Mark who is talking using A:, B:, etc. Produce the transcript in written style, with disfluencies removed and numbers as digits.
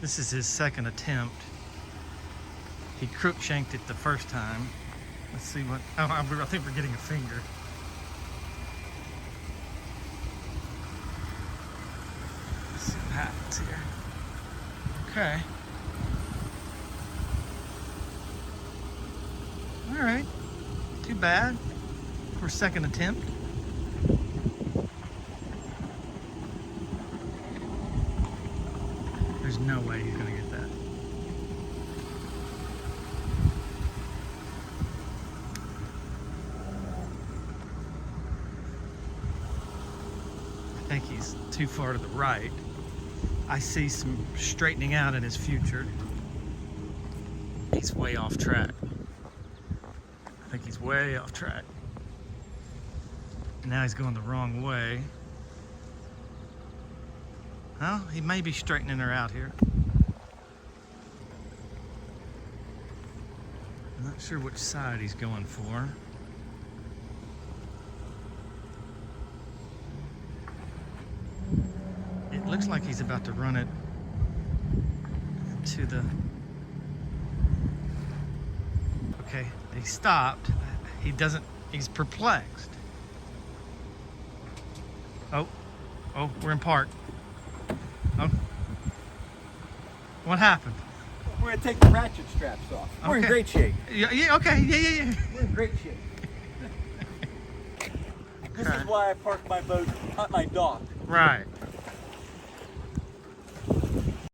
A: This is his second attempt. He crook shanked it the first time. Let's see what, oh, I think we're getting a finger. Let's see what happens here. Okay. All right, too bad for second attempt. There's no way he's gonna get that. I think he's too far to the right. I see some straightening out in his future. He's way off track. I think he's way off track. Now he's going the wrong way. Well, he may be straightening her out here. I'm not sure which side he's going for. It looks like he's about to run it into the... Okay, he stopped. He doesn't, he's perplexed. Oh, we're in park. Oh, what happened?
B: We're gonna take the ratchet straps off. We're in
A: Okay.
B: great shape.
A: Yeah, okay, yeah.
B: We're in great shape. This is why I park my boat at my dock.
A: Right.